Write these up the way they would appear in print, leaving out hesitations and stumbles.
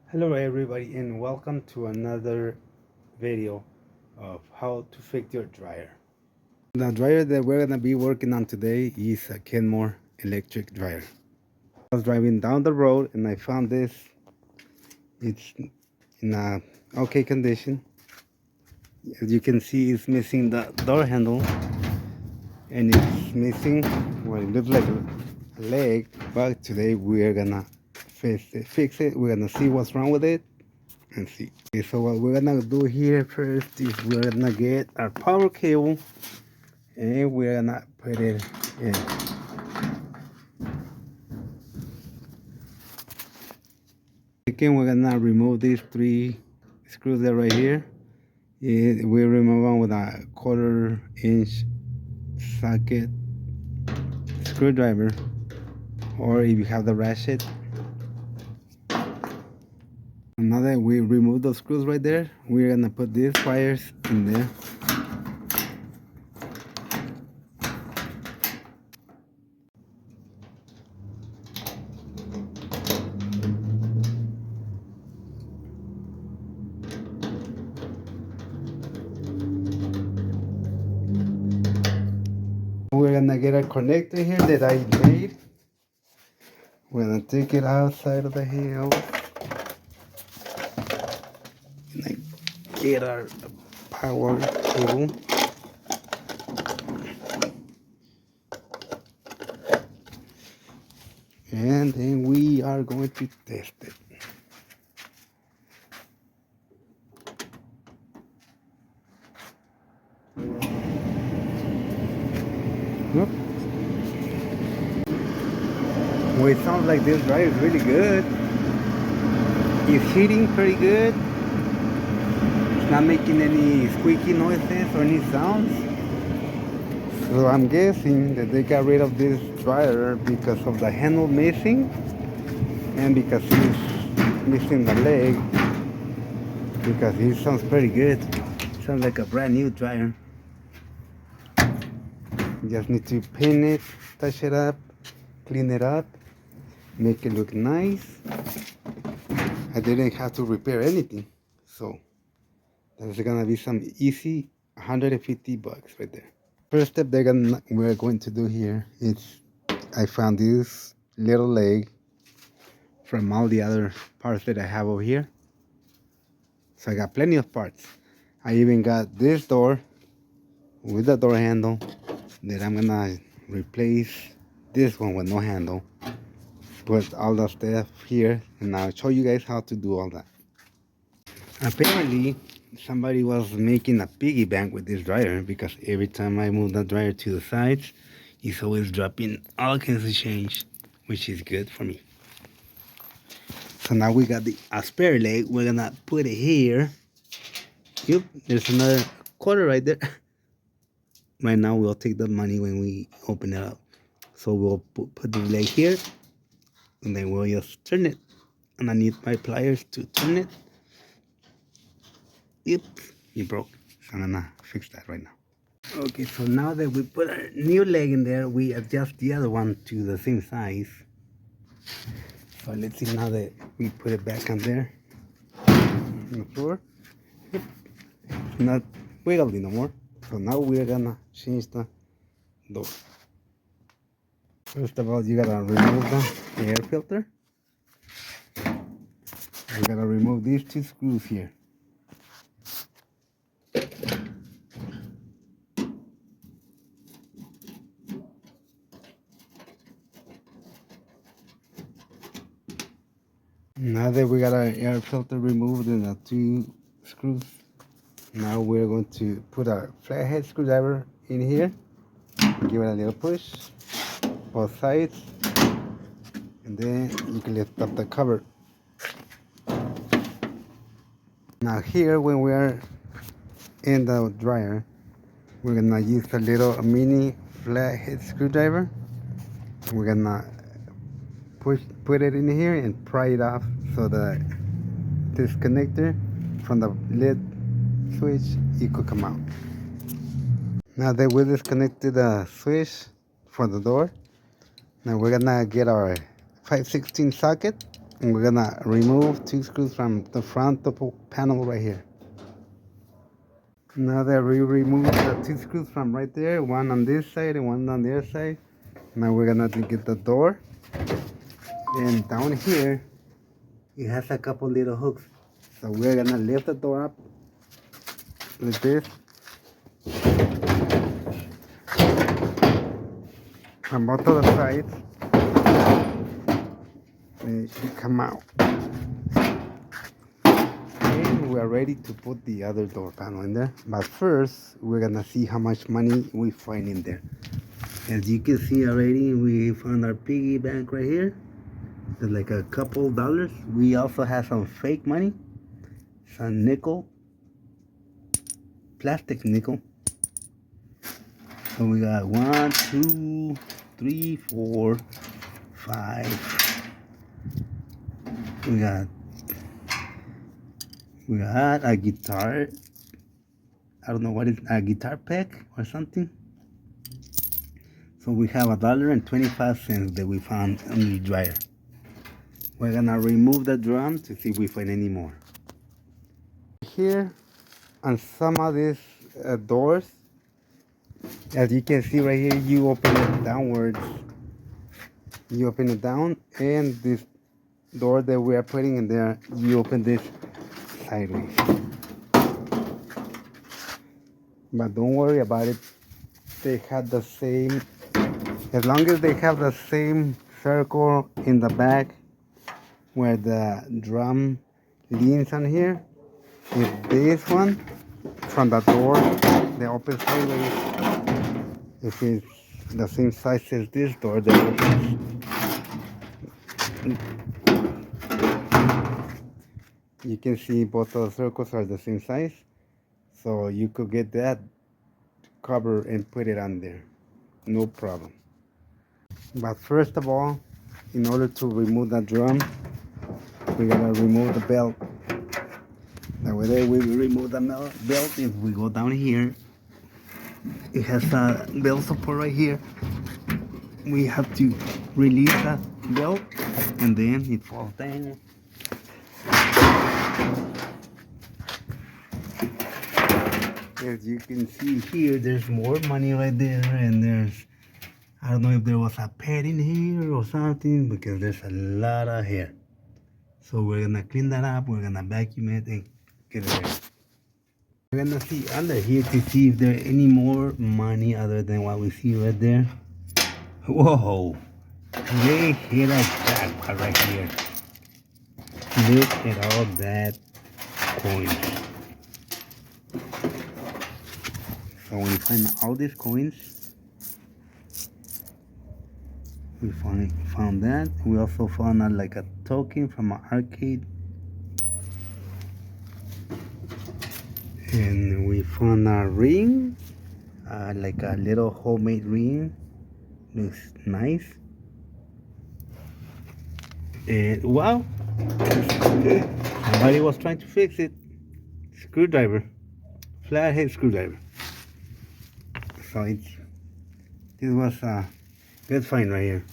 Hello everybody and welcome to another video of how to fix your dryer. The dryer that we're gonna be working on today is a Kenmore electric dryer. I was driving down the road and I found this. It's in a okay condition. As you can see, it's missing the door handle and it's missing what it looks like a leg, but today we're gonna fix it. We're gonna see what's wrong with it and see. Okay, so what we're gonna do here first is we're gonna get our power cable and we're gonna put it in. Again, we're gonna remove these three screws that are right here. We remove them with a 1/4-inch socket screwdriver, or if you have the ratchet. Now that we remove those screws right there, we're gonna put these wires in there. We're gonna get a connector here that I made. We're gonna take it outside of the hill and get our power cable. And then we are going to test it. Yep. Well, it sounds like this dryer is really good. It's heating pretty good. It's not making any squeaky noises or any sounds. So I'm guessing that they got rid of this dryer because of the handle missing and because he's missing the leg, because it sounds pretty good. Sounds like a brand new dryer. You just need to paint it, touch it up, clean it up, make it look nice. I didn't have to repair anything, so that's gonna be some easy $150 right there. First step we're going to do here is I found this little leg from all the other parts that I have over here. So I got plenty of parts. I even got this door with the door handle that I'm gonna replace this one with no handle. Put all the stuff here and I'll show you guys how to do all that. Apparently somebody was making a piggy bank with this dryer, because every time I move the dryer to the sides, it's always dropping all kinds of change, which is good for me. So now we got the spare leg. We're gonna put it here. Yep, there's another quarter right there. Right now we'll take the money when we open it up. So we'll put the leg here, and then we'll just turn it. And I need my pliers to turn it. Yep, it broke. So I'm gonna fix that right now. Okay, so now that we put our new leg in there, we adjust the other one to the same size. So let's see now that we put it back on there on the floor. Yep, it's not wiggly no more. So now we're gonna change the door. First of all, you gotta remove the air filter. You gotta remove these two screws here. Now that we got our air filter removed and the two screws, now we're going to put our flathead screwdriver in here. Give it a little push, both sides, and then you can lift up the cover. Now here, when we are in the dryer, we're gonna use a little mini flathead screwdriver. We're gonna put it in here and pry it off so that this connector from the lid switch, it could come out. Now that we disconnected the switch for the door, now we're gonna get our 5/16 socket And we're gonna remove 2 screws from the front of the panel right here. Now that we removed the 2 screws from right there, one on this side and one on the other side, now we're gonna get the door. And down here, it has a couple little hooks. So we're gonna lift the door up like this. From both of the sides. And it should come out. And we are ready to put the other door panel in there. But first, we're gonna see how much money we find in there. As you can see already, we found our piggy bank right here. There's like a couple dollars. We also have some fake money, some nickel, plastic nickel. So we got 1, 2, 3, 4, 5. We got a guitar. I don't know what is a guitar pack or something. So we have $1.25 that we found on the dryer. We're gonna remove the drum to see if we find any more. Here on some of these doors, as you can see right here, you open it downwards. You open it down, and this door that we are putting in there, you open this sideways. But don't worry about it. They have the same, as long as they have the same circle in the back where the drum leans on here. If this one from the door, the open sideways, if it's the same size as this door, that opens. You can see both of the circles are the same size, so you could get that cover and put it on there, no problem. But first of all, in order to remove that drum, we gotta remove the belt. That way we will remove the belt. If we go down here, it has a belt support right here. We have to release that belt, and then it falls down. As you can see here, there's more money right there, and there's, I don't know if there was a pet in here or something, because there's a lot of hair. So we're gonna clean that up, we're gonna vacuum it and get it ready. We're gonna see under here to see if there's any more money other than what we see right there. Whoa, they hit a jackpot right here. Look at all that coins. So when we find all these coins, we found that. We also found like a token from an arcade. And we found a ring, like a little homemade ring. Looks nice. And wow, somebody was trying to fix it. Screwdriver, flathead screwdriver. So this was a good find right here.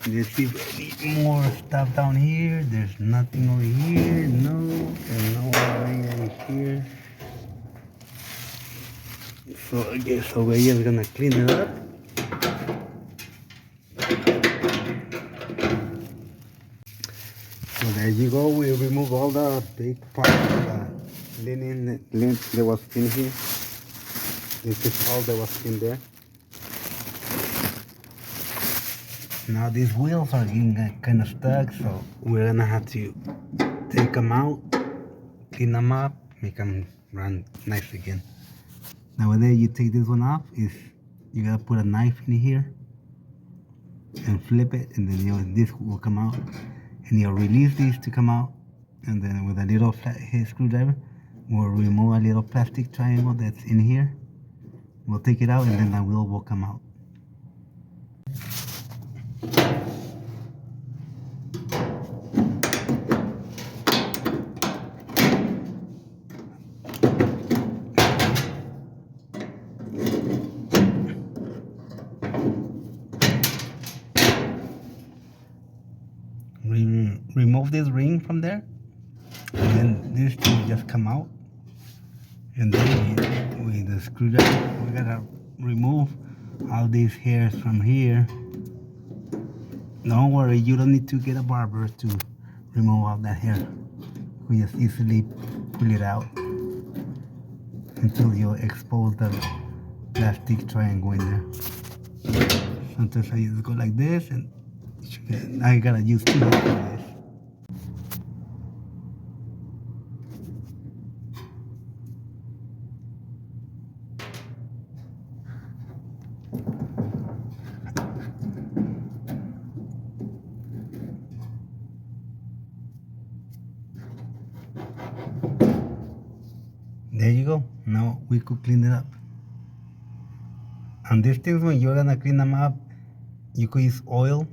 Let's see if we need more stuff down here. There's nothing over here. No, there's no ring over here. So I guess over here we're gonna clean it up. So there you go. We remove all the big part of the linen that was in here. This is all that was in there. Now these wheels are getting kind of stuck, so we're gonna have to take them out, clean them up, make them run nice again. Now whether you take this one off, is you gotta put a knife in here and flip it, and then this will come out, and you'll release these to come out, and then with a little flathead screwdriver, we'll remove a little plastic triangle that's in here. We'll take it out, and then that wheel will come out. remove this ring from there, and then this will just come out. And then with the screwdriver, we gotta remove all these hairs from here. Don't worry, you don't need to get a barber to remove all that hair. We just easily pull it out until you expose the plastic triangle in there. Sometimes I just go like this, and now you gotta use 2 hands for this. There you go. Now we could clean it up. And these things, when you're gonna clean them up, you could use oil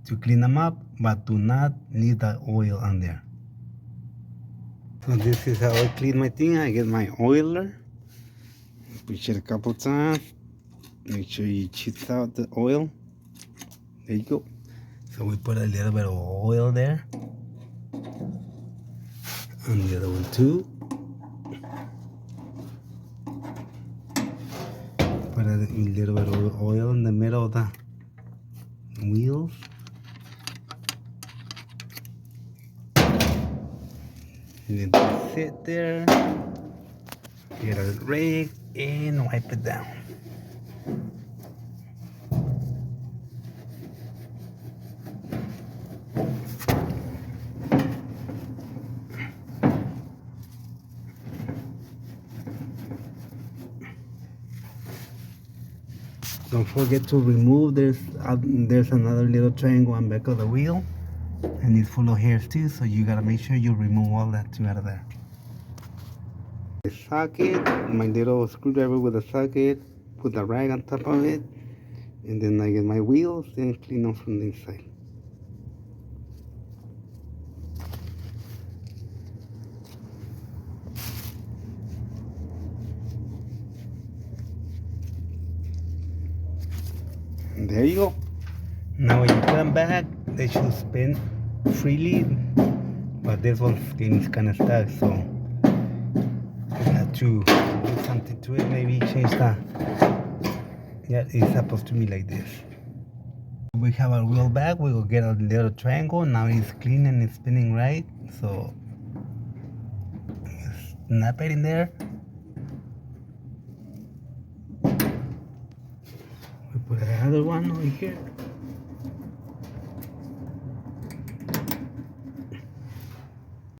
to clean them up, but do not leave the oil on there. So this is how I clean my thing. I get my oiler, push it a couple times, make sure you cheat out the oil. There you go. So we put a little bit of oil there. And the other one too. Put a little bit of oil in the middle of the wheels. And then sit there, get a rag and wipe it down. Don't forget to remove, there's another little triangle on the back of the wheel, and it's full of hairs too, so you gotta make sure you remove all that too out of there. The socket, my little screwdriver with a socket, put the rag on top of it, and then I get my wheels and clean them from the inside. And there you go. Now when you put them back, they should spin freely, but this one's is kind of stuck, so you have to do something to it, maybe change that. Yeah, it's supposed to be like this. We have our wheel back, we will get a little triangle. Now it's clean and it's spinning right, so snap it in there. We put another one over here.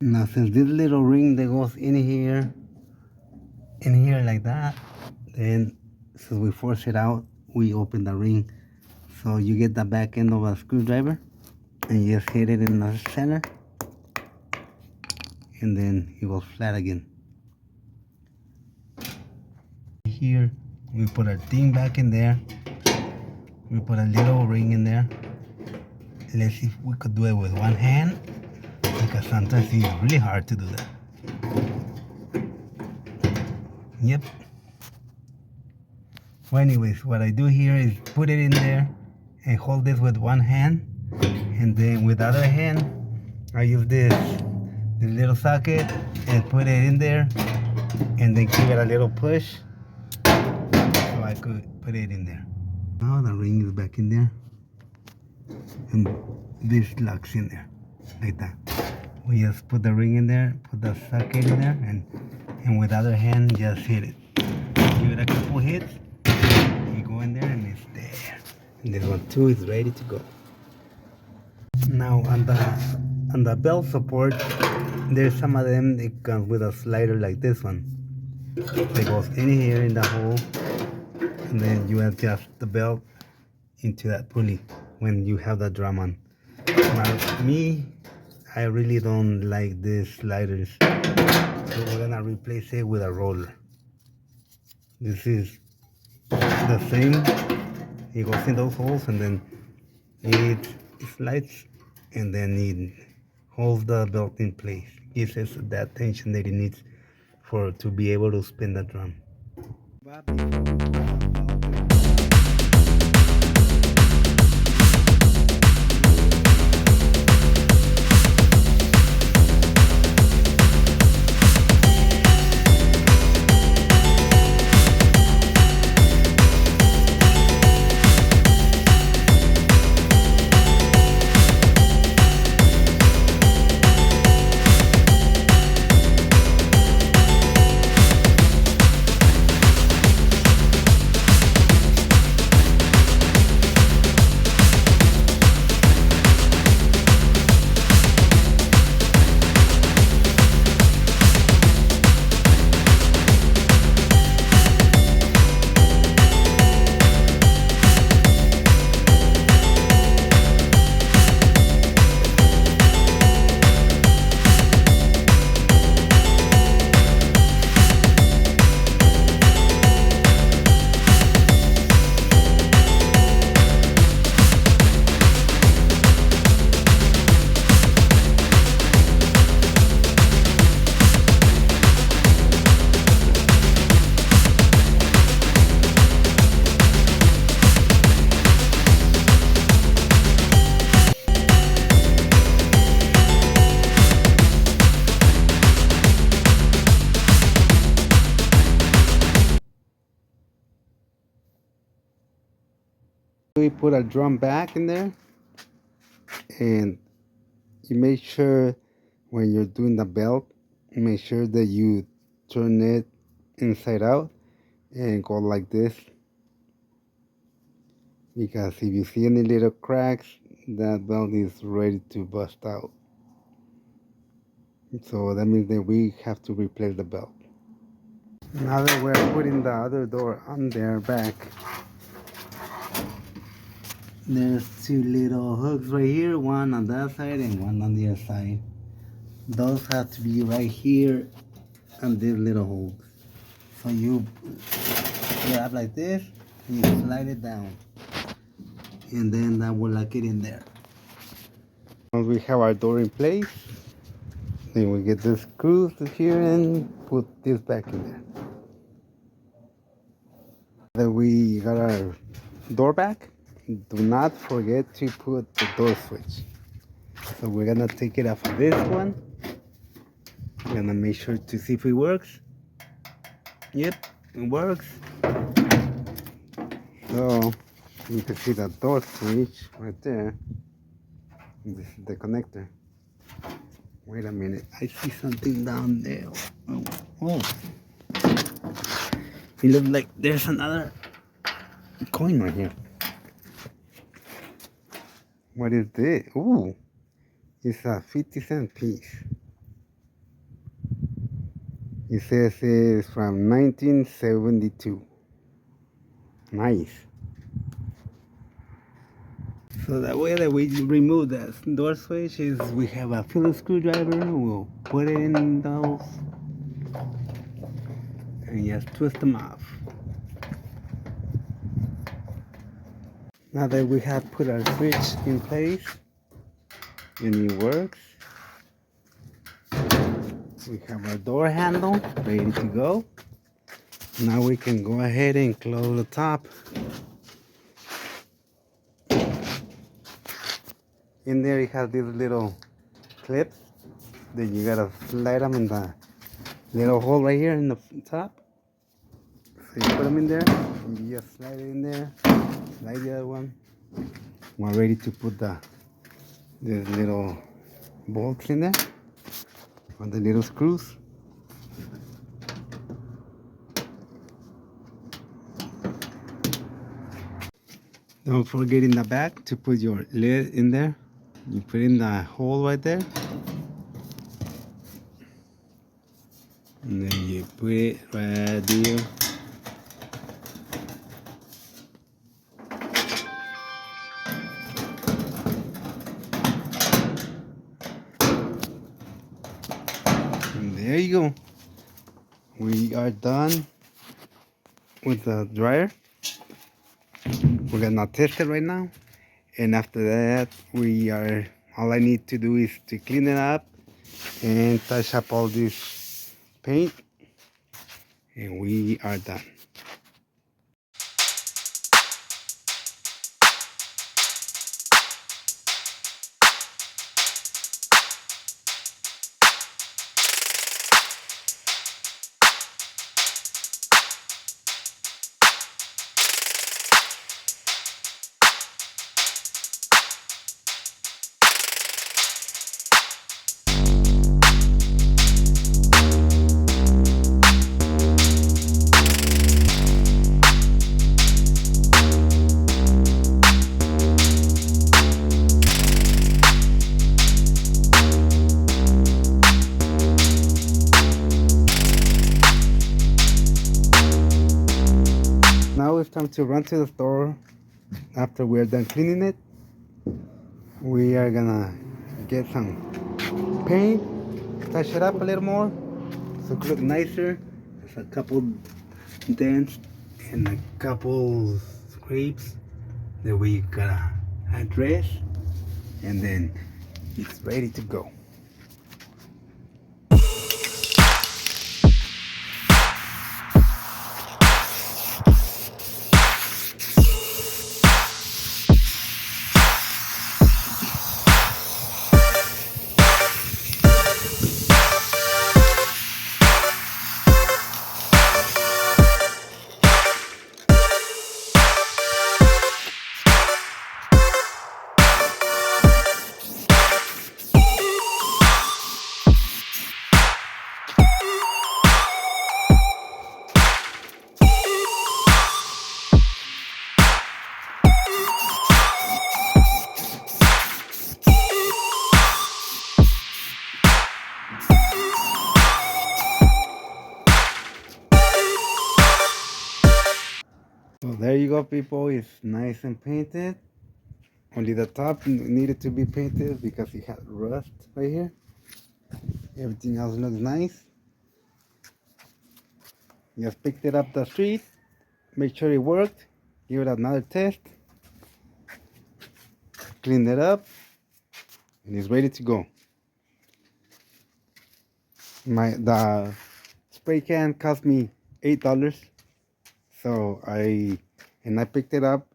Now since this little ring that goes in here like that, then since we force it out, we open the ring. So you get the back end of a screwdriver and you just hit it in the center, and then it goes flat again. Here we put our thing back in there. We put a little ring in there. Let's see if we could do it with one hand, because sometimes it's really hard to do that. Yep. Well, anyways, what I do here is put it in there and hold this with one hand, and then with the other hand I use this little socket and put it in there, and then give it a little push so I could put it in there. Now the ring is back in there, and this locks in there like that. We just put the ring in there, put the socket in there, and with the other hand just hit it. Give it a couple hits, you go in there and it's there. And this one too is ready to go. Now on the belt support, there's some of them that comes with a slider like this one. It goes in here in the hole, and then you adjust the belt into that pulley when you have the drum on. Now me, I really don't like these sliders, so we're gonna replace it with a roller. This is the same. It goes in those holes, and then it slides, and then it holds the belt in place. Gives us that tension that it needs to be able to spin the drum. We put a drum back in there, and you make sure when you're doing the belt, make sure that you turn it inside out and go like this, because if you see any little cracks, that belt is ready to bust out. So that means that we have to replace the belt. Now that we're putting the other door on their back, there's two little hooks right here, one on that side and one on the other side. Those have to be right here on these little holes. So you grab like this, and you slide it down, and then that will lock it in there. Once we have our door in place, then we get the screws to here and put this back in there. Then we got our door back. Do not forget to put the door switch. So we're gonna take it off of this one. We're gonna make sure to see if it works. Yep, it works. So you can see the door switch right there. This is the connector. Wait a minute, I see something down there. Oh. It looks like there's another coin right here. What is this? Ooh, it's a 50-cent piece. It says it's from 1972. Nice. So the way that we remove that door switch is we have a Phillips screwdriver. We'll put it in those and just twist them off. Now that we have put our switch in place and it works, we have our door handle ready to go. Now we can go ahead and close the top. In there you have these little clips that you gotta slide them in the little hole right here in the top. So you put them in there, and you just slide it in there, slide the other one. We're ready to put these little bolts in there, or the little screws. Don't forget in the back to put your lid in there. You put in the hole right there. And then you put it right there. And there you go. We are done with the dryer. We're gonna test it right now, and after that all I need to do is to clean it up and touch up all this paint, and we are done. Now it's time to run to the store. After we're done cleaning it, we are gonna get some paint, touch it up a little more so it could look nicer. There's a couple dents and a couple scrapes that we gotta address, and then it's ready to go. go, people. It's nice and painted. Only the top needed to be painted because it had rust right here. Everything else looks nice. Just picked it up the street, make sure it worked, give it another test, clean it up, and it's ready to go. The spray can cost me $8, so I picked it up.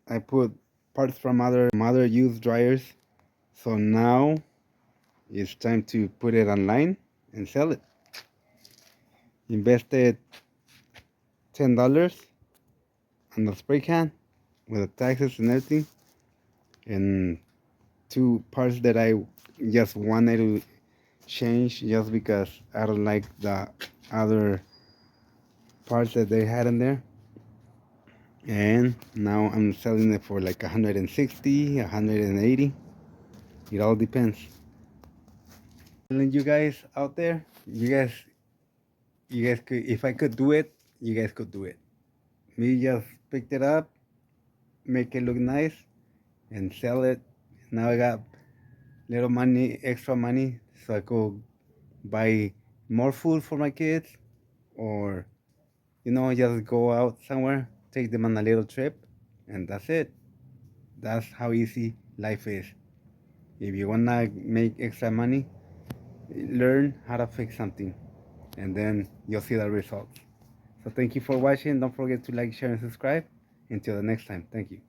I put parts from other used dryers, so now it's time to put it online and sell it. Invested $10 on the spray can with the taxes and everything, and two parts that I just wanted to change just because I don't like the other parts that they had in there. And now I'm selling it for like 160, 180. It all depends. Telling you guys out there, you guys could, if I could do it, you guys could do it. Me just picked it up, make it look nice, and sell it. Now I got little money, extra money, so I could buy more food for my kids, or just go out somewhere, take them on a little trip, and that's it. That's how easy life is. If you wanna make extra money, learn how to fix something, and then you'll see the results. So thank you for watching. Don't forget to like, share, and subscribe. Until the next time, thank you.